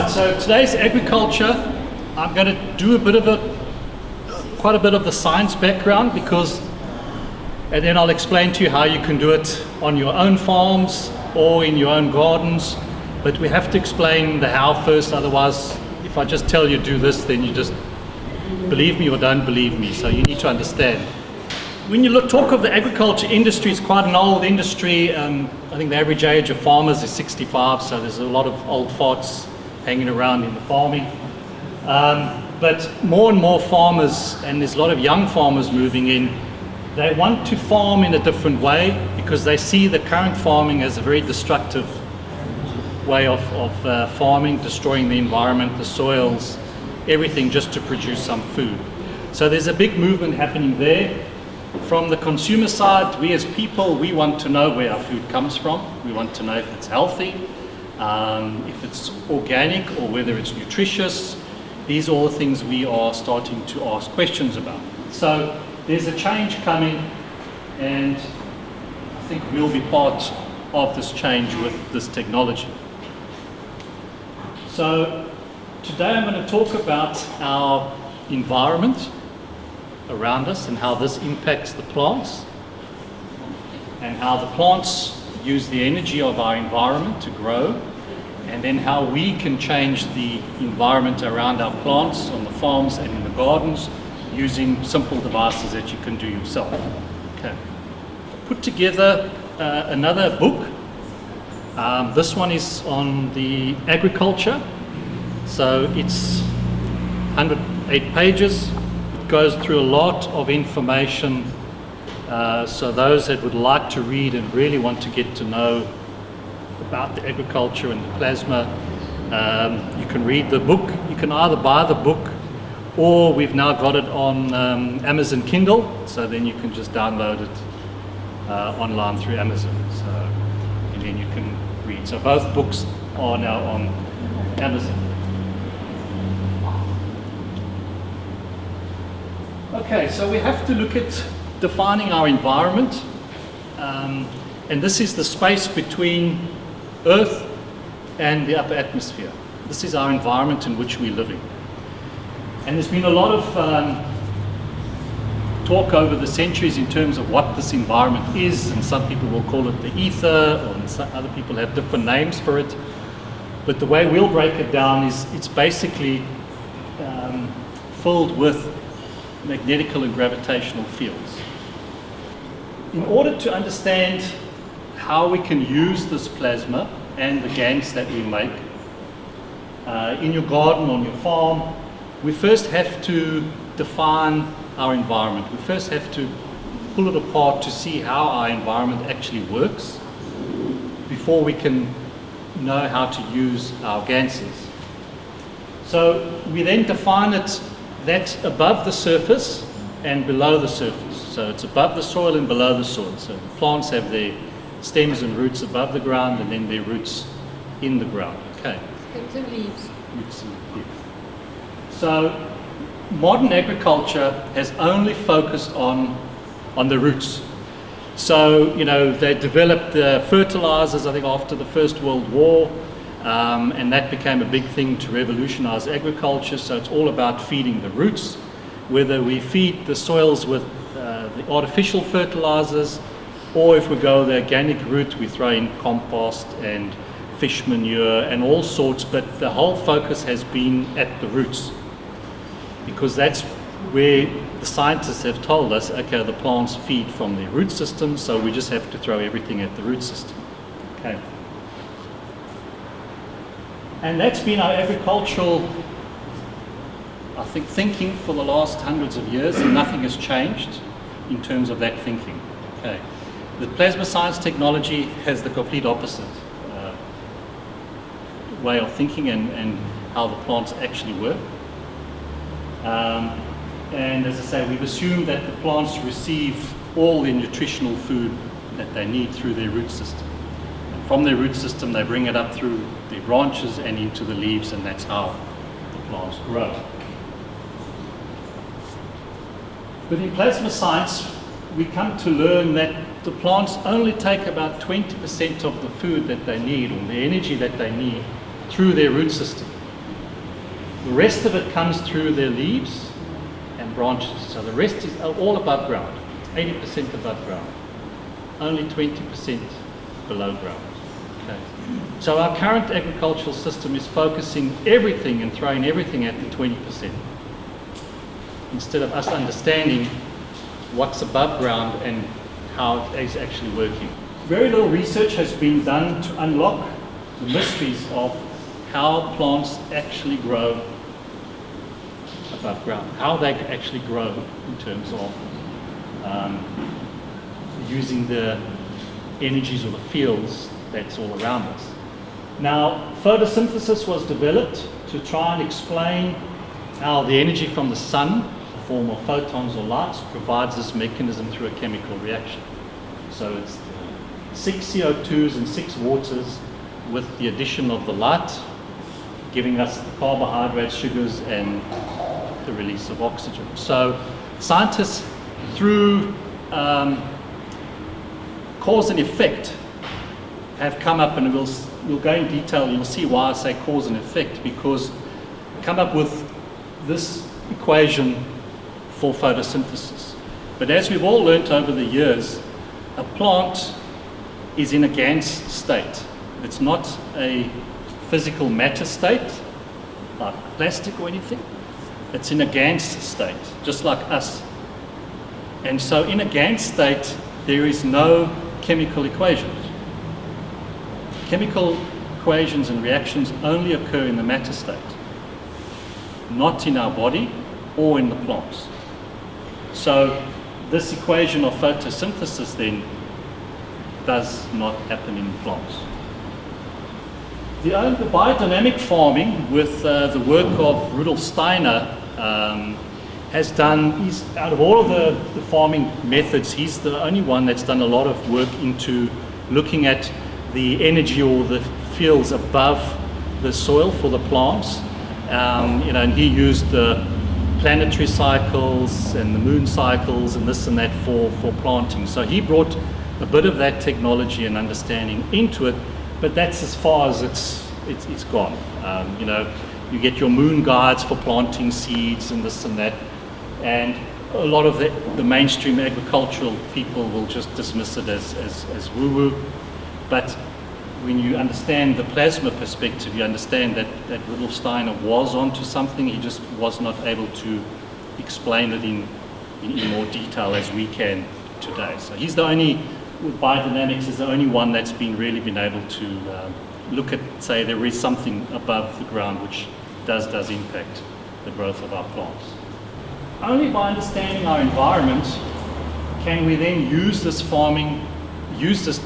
Right, so today's agriculture, I'm going to do quite a bit of the science background and then I'll explain to you how you can do it on your own farms or in your own gardens. But we have to explain the how first, otherwise if I just tell you do this, then you just believe me or don't believe me. So you need to understand. When you talk of the agriculture industry, it's quite an old industry. I think the average age of farmers is 65, so there's a lot of old farts hanging around in the farming. But more and more farmers, and there's a lot of young farmers moving in, they want to farm in a different way because they see the current farming as a very destructive way of farming, destroying the environment, the soils, everything just to produce some food. So there's a big movement happening there. From the consumer side, we as people, we want to know where our food comes from. We want to know if it's healthy, if it's organic, or whether it's nutritious. These are all the things we are starting to ask questions about. So there's a change coming, and I think we'll be part of this change with this technology. So today I'm going to talk about our environment around us and how this impacts the plants, and how the plants use the energy of our environment to grow, and then how we can change the environment around our plants on the farms and in the gardens using simple devices that you can do yourself. Okay. Put together another book. This one is on the agriculture. So it's 108 pages. It goes through a lot of information. So those that would like to read and really want to get to know about the agriculture and the plasma, you can read the book. You can either buy the book, or we've now got it on Amazon Kindle, so then you can just download it online through Amazon. So, and then you can read. So both books are now on Amazon. Okay, so we have to look at defining our environment, and this is the space between Earth and the upper atmosphere. This is our environment in which we're living. And there's been a lot of talk over the centuries in terms of what this environment is, and some people will call it the ether, or some other people have different names for it. But the way we'll break it down is it's basically filled with magnetical and gravitational fields. In order to understand how we can use this plasma and the GANs that we make in your garden, on your farm, we first have to define our environment. We first have to pull it apart to see how our environment actually works before we can know how to use our gases. So we then define it that's above the surface and below the surface. So it's above the soil and below the soil. So the plants have their stems and roots above the ground, and then their roots in the ground. Okay. Stems and leaves. Roots and leaves. So modern agriculture has only focused on the roots. So, you know, they developed fertilizers, I think, after the First World War, and that became a big thing to revolutionize agriculture. So it's all about feeding the roots, whether we feed the soils with the artificial fertilizers, or if we go the organic route, we throw in compost and fish manure and all sorts, but the whole focus has been at the roots, because that's where the scientists have told us, okay, the plants feed from their root system, so we just have to throw everything at the root system. Okay. And that's been our agricultural, I think, thinking for the last hundreds of years, and nothing has changed in terms of that thinking. Okay. The plasma science technology has the complete opposite way of thinking and how the plants actually work. And as I say, we've assumed that the plants receive all the nutritional food that they need through their root system. And from their root system, they bring it up through their branches and into the leaves, and that's how the plants grow. But in plasma science, we come to learn that the plants only take about 20% of the food that they need, or the energy that they need, through their root system. The rest of it comes through their leaves and branches. So the rest is all above ground, 80% above ground, only 20% below ground. Okay. So our current agricultural system is focusing everything and throwing everything at the 20%, instead of us understanding what's above ground and how it is actually working. Very little research has been done to unlock the mysteries of how plants actually grow above ground, how they actually grow in terms of using the energies or the fields that's all around us. Now, photosynthesis was developed to try and explain how the energy from the sun, in the form of photons or lights, provides this mechanism through a chemical reaction. So it's 6 CO2s and 6 waters with the addition of the light, giving us the carbohydrates, sugars, and the release of oxygen. So scientists, through cause and effect, have come up, and we'll go in detail. You'll see why I say cause and effect, because come up with this equation for photosynthesis. But as we've all learnt over the years, a plant is in a GANS state. It's not a physical matter state, like plastic or anything. It's in a GANS state, just like us. And so in a GANS state, there is no chemical equations. Chemical equations and reactions only occur in the matter state, not in our body or in the plants. So this equation of photosynthesis then does not happen in plants. The biodynamic farming, with the work of Rudolf Steiner, has done, out of all of the farming methods, he's the only one that's done a lot of work into looking at the energy or the fields above the soil for the plants. And he used the planetary cycles and the moon cycles and this and that for planting. So he brought a bit of that technology and understanding into it, but that's as far as it's gone. You get your moon guides for planting seeds and this and that, and a lot of the mainstream agricultural people will just dismiss it as woo-woo. But when you understand the plasma perspective, you understand that Rudolf Steiner was onto something. He just was not able to explain it in more detail as we can today. So he's the only, with biodynamics, is the only one that's really been able to look at, say, there is something above the ground which does impact the growth of our plants. Only by understanding our environment can we then use this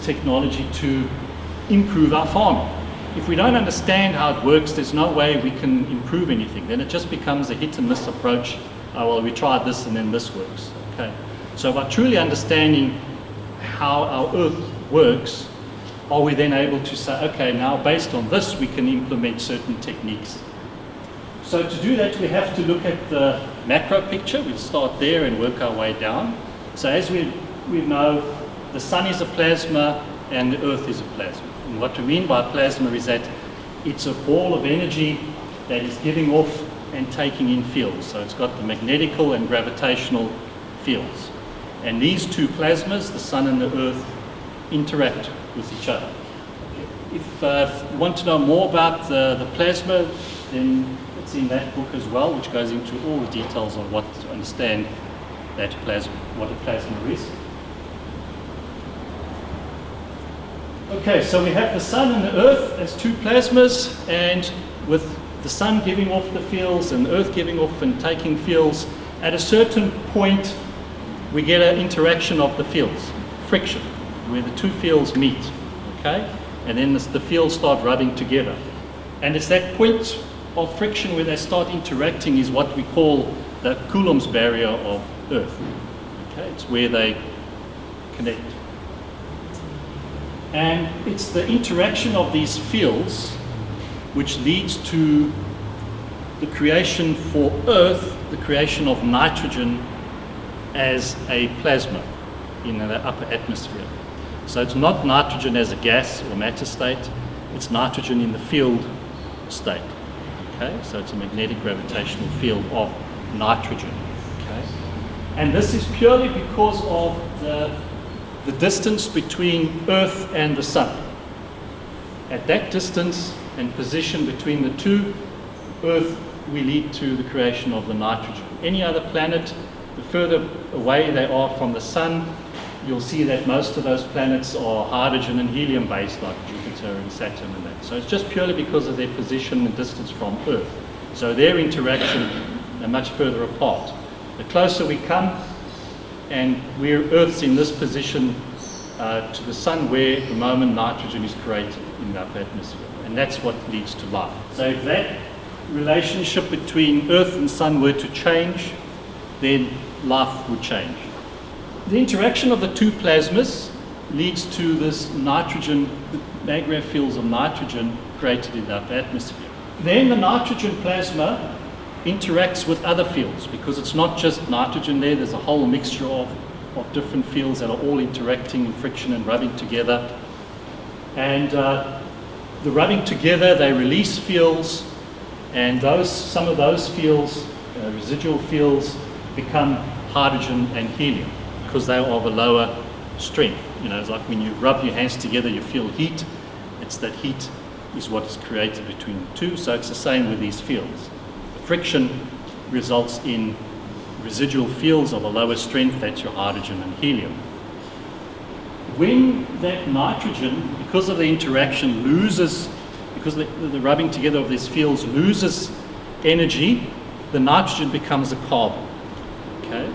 technology to improve our farming. If we don't understand how it works, there's no way we can improve anything. Then it just becomes a hit and miss approach. Oh, well, we tried this and then this works. Okay. So by truly understanding how our earth works, are we then able to say, okay, now based on this, we can implement certain techniques. So to do that, we have to look at the macro picture. We'll start there and work our way down. So as we know, the sun is a plasma and the earth is a plasma. And what we mean by plasma is that it's a ball of energy that is giving off and taking in fields. So it's got the magnetical and gravitational fields. And these two plasmas, the sun and the earth, interact with each other. If you want to know more about the plasma, then it's in that book as well, which goes into all the details on what to understand that plasma, what a plasma is. Okay, so we have the sun and the earth as two plasmas, and with the sun giving off the fields and the earth giving off and taking fields, at a certain point we get an interaction of the fields, friction, where the two fields meet, okay? And then the fields start rubbing together. And it's that point of friction where they start interacting is what we call the Coulomb's barrier of Earth. Okay, it's where they connect. And it's the interaction of these fields which leads to the creation for Earth, the creation of nitrogen as a plasma in the upper atmosphere. So it's not nitrogen as a gas or matter state, it's nitrogen in the field state. Okay, so it's a magnetic gravitational field of nitrogen. Okay, and this is purely because of the distance between Earth and the Sun. At that distance and position between the two, Earth will lead to the creation of the nitrogen. Any other planet, the further away they are from the Sun, you'll see that most of those planets are hydrogen and helium based, like Jupiter and Saturn and that. So it's just purely because of their position and distance from Earth. So their interaction are much further apart. The closer we come, and where Earth's in this position to the Sun, where at the moment nitrogen is created in the upper atmosphere. And that's what leads to life. So if that relationship between Earth and Sun were to change, then life would change. The interaction of the two plasmas leads to this nitrogen, the Maggrav fields of nitrogen created in the upper atmosphere. Then the nitrogen plasma interacts with other fields, because it's not just nitrogen there, there's a whole mixture of different fields that are all interacting in friction and rubbing together. And the rubbing together, they release fields, and some of those fields, residual fields, become hydrogen and helium, because they are of a lower strength. You know, it's like when you rub your hands together, you feel heat. It's that heat is what is created between the two. So it's the same with these fields. The friction results in residual fields of a lower strength, that's your hydrogen and helium. When that nitrogen, because of the interaction, because the rubbing together of these fields loses energy, the nitrogen becomes a carbon. Okay?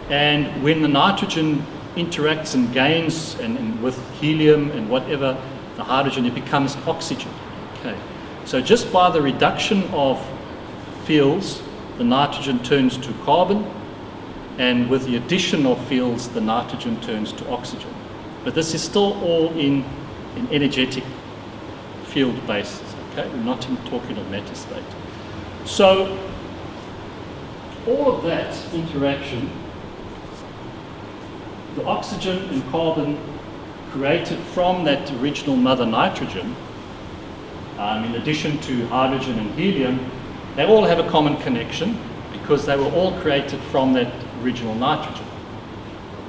And when the nitrogen interacts and gains and with helium and whatever, the hydrogen, it becomes oxygen. Okay? So just by the reduction of fields, the nitrogen turns to carbon, and with the addition of fields, the nitrogen turns to oxygen. But this is still all in energetic field basis. Okay? We're not talking of matter state. So all of that interaction, the oxygen and carbon created from that original mother nitrogen, in addition to hydrogen and helium, they all have a common connection because they were all created from that original nitrogen.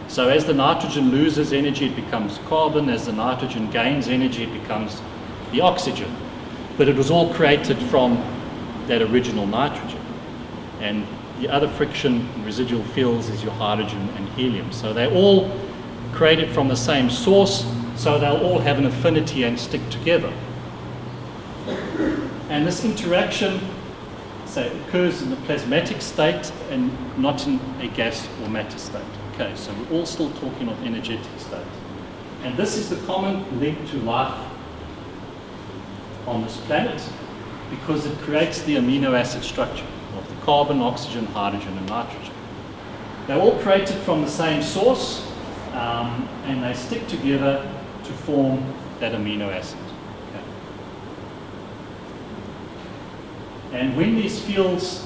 So as the nitrogen loses energy, it becomes carbon. As the nitrogen gains energy, it becomes the oxygen. But it was all created from that original nitrogen. And the other friction residual fields is your hydrogen and helium. So they're all created from the same source, so they'll all have an affinity and stick together. And this interaction, say, occurs in the plasmatic state and not in a gas or matter state. Okay, so we're all still talking of energetic state. And this is the common link to life on this planet, because it creates the amino acid structure of the carbon, oxygen, hydrogen, and nitrogen. They're all created from the same source, and they stick together to form that amino acid. Okay. And when these fields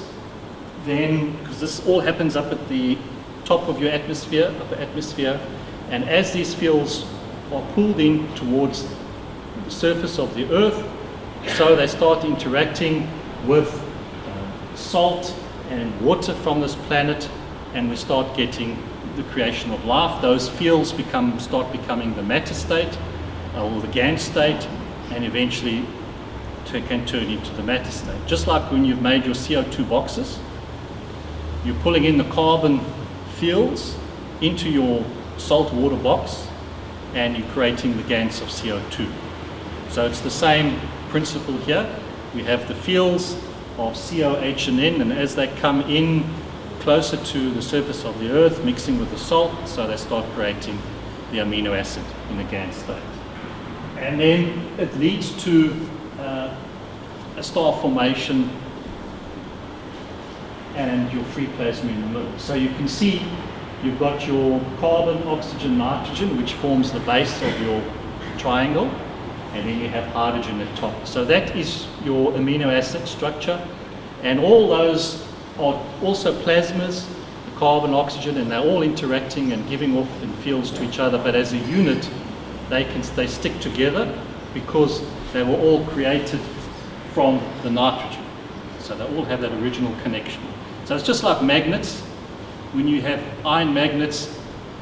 then, because this all happens up at the top of your atmosphere, upper atmosphere, and as these fields are pulled in towards the surface of the Earth, so they start interacting with salt and water from this planet, and we start getting the creation of life. Those fields start becoming the matter state or the GAN state, and eventually can turn into the matter state. Just like when you've made your CO2 boxes, you're pulling in the carbon fields into your salt water box, and you're creating the GANs of CO2. So it's the same principle here. We have the fields of COH and N, and as they come in closer to the surface of the Earth, mixing with the salt, so they start creating the amino acid in the GAN state. And then it leads to a star formation and your free plasma in the middle. So you can see you've got your carbon, oxygen, nitrogen, which forms the base of your triangle, and then you have hydrogen at the top. So that is your amino acid structure, and all those are also plasmas, the carbon, oxygen, and they're all interacting and giving off in fields to each other, but as a unit they stick together because they were all created from the nitrogen. So they all have that original connection. So it's just like magnets. When you have iron magnets,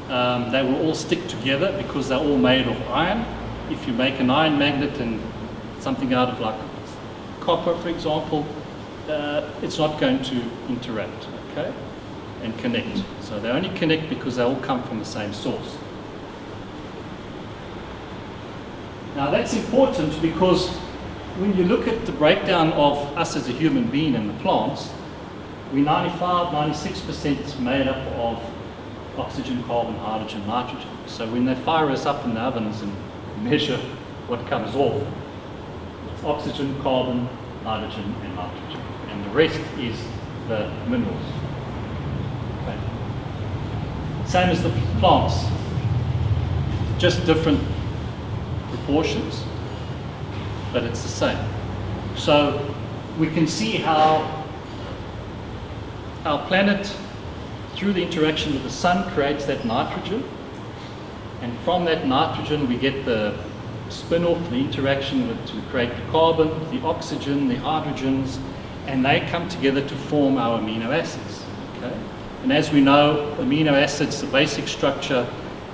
they will all stick together because they're all made of iron. If you make an iron magnet and something out of like copper, for example, it's not going to interact, okay, and connect. So they only connect because they all come from the same source. Now that's important because when you look at the breakdown of us as a human being and the plants, we're 95, 96% made up of oxygen, carbon, hydrogen, nitrogen. So when they fire us up in the ovens and measure what comes off, it's oxygen, carbon, hydrogen, and nitrogen. And the rest is the minerals. Okay. Same as the plants, just different proportions, but it's the same. So we can see how our planet, through the interaction with the sun, creates that nitrogen, and from that nitrogen we get the spin-off, the interaction to create the carbon, the oxygen, the hydrogens, and they come together to form our amino acids. Okay? And as we know, amino acids, the basic structure,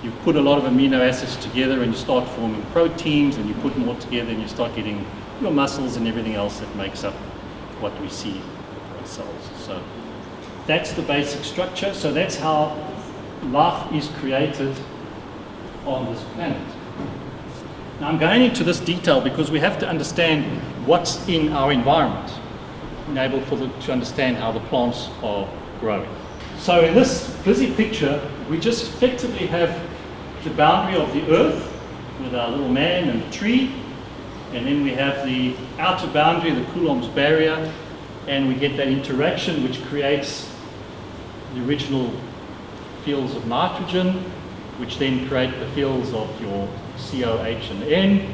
you put a lot of amino acids together and you start forming proteins, and you put more together and you start getting your muscles and everything else that makes up what we see in cells. So that's the basic structure. So that's how life is created on this planet. Now I'm going into this detail because we have to understand what's in our environment, enable to understand how the plants are growing. So in this busy picture, we just effectively have the boundary of the earth with our little man and the tree, and then we have the outer boundary, the Coulomb's barrier, and we get that interaction which creates the original fields of nitrogen, which then create the fields of your COH and N.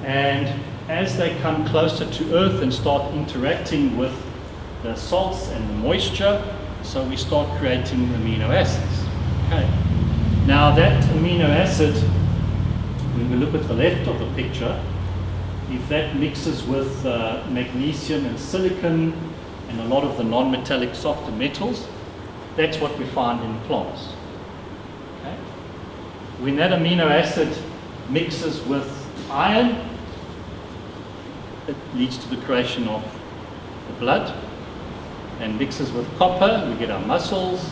And as they come closer to Earth and start interacting with the salts and the moisture, so we start creating amino acids. Okay. Now that amino acid, when we look at the left of the picture, if that mixes with magnesium and silicon and a lot of the non-metallic softer metals, that's what we find in plants. Okay? When that amino acid mixes with iron, it leads to the creation of the blood, and mixes with copper, we get our muscles,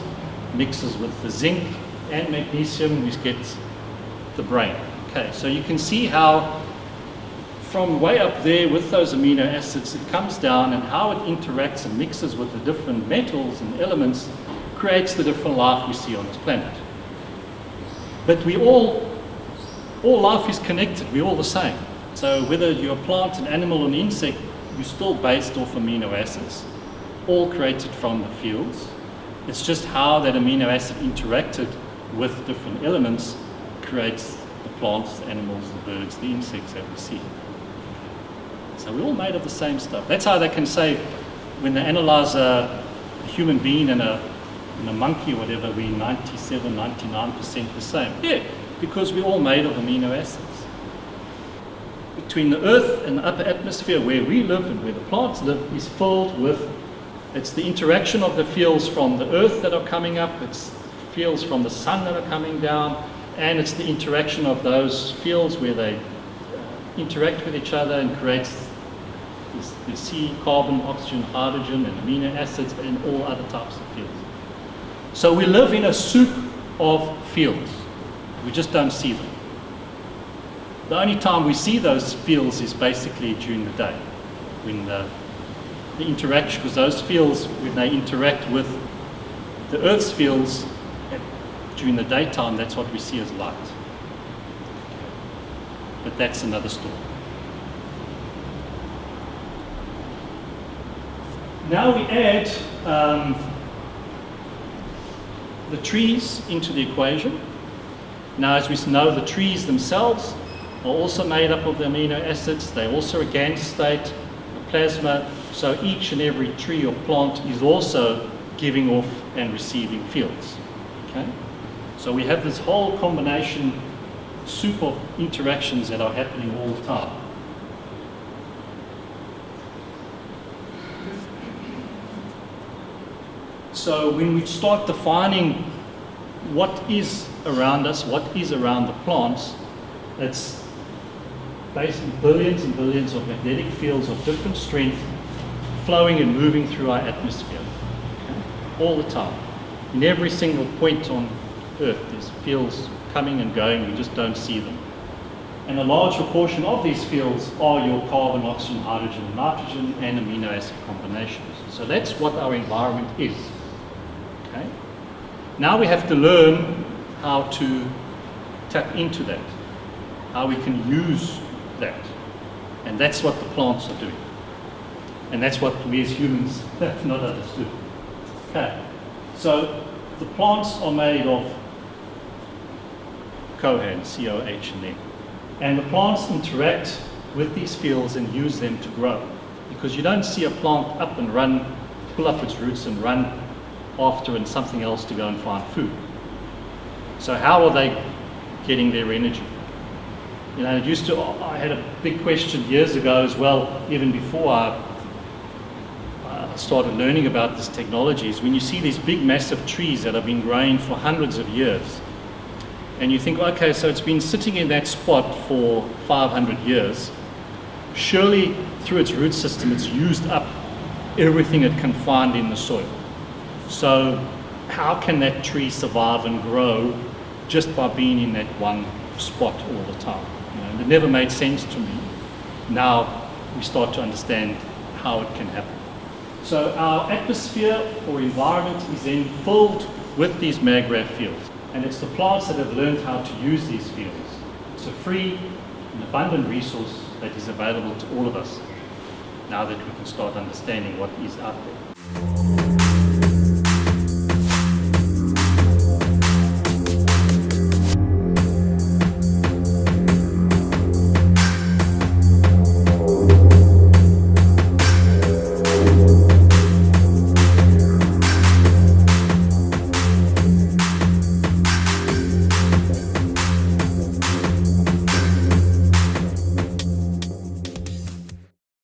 mixes with the zinc and magnesium, we get the brain. Okay, so you can see how from way up there with those amino acids, it comes down, and how it interacts and mixes with the different metals and elements creates the different life we see on this planet. But we all life is connected, we're all the same. So whether you're a plant, an animal, or an insect, you're still based off amino acids, all created from the fields. It's just how that amino acid interacted with different elements creates the plants, the animals, the birds, the insects that we see. So we're all made of the same stuff. That's how they can say, when they analyze a human being and a monkey or whatever, we're 97, 99% the same. Yeah, because we're all made of amino acids. Between the earth and the upper atmosphere where we live and where the plants live is filled with, it's the interaction of the fields from the earth that are coming up, it's fields from the sun that are coming down, and it's the interaction of those fields where they interact with each other and creates the C, carbon, oxygen, hydrogen, and amino acids, and all other types of fields. So we live in a soup of fields. We just don't see them. The only time we see those fields is basically during the day, when the interaction, because those fields, when they interact with the Earth's fields during the daytime, that's what we see as light. But that's another story. Now we add the trees into the equation. Now, as we know, the trees themselves are also made up of the amino acids. They're also a Gantt state, a plasma. So each and every tree or plant is also giving off and receiving fields. Okay? So we have this whole combination soup of interactions that are happening all the time. So when we start defining what is around us, what is around the plants, it's basically billions and billions of magnetic fields of different strength flowing and moving through our atmosphere, okay? All the time. In every single point on Earth, there's fields coming and going, we just don't see them. And a large proportion of these fields are your carbon, oxygen, hydrogen, nitrogen, and amino acid combinations. So that's what our environment is. Okay? Now we have to learn how to tap into that, how we can use that. And that's what the plants are doing. And that's what we as humans have not understood. Okay, so the plants are made of cohan, C-O-H and N. And the plants interact with these fields and use them to grow. Because you don't see a plant up and run, pull up its roots and run after and something else to go and find food. So how are they getting their energy? You know, I had a big question years ago as well, even before I started learning about this technology, is when you see these big massive trees that have been growing for hundreds of years, and you think, okay, so it's been sitting in that spot for 500 years, surely through its root system it's used up everything it can find in the soil. So how can that tree survive and grow just by being in that one spot all the time? You know, and it never made sense to me. Now we start to understand how it can happen. So our atmosphere or environment is then filled with these MagRav fields. And it's the plants that have learned how to use these fields. It's a free and abundant resource that is available to all of us now that we can start understanding what is out there.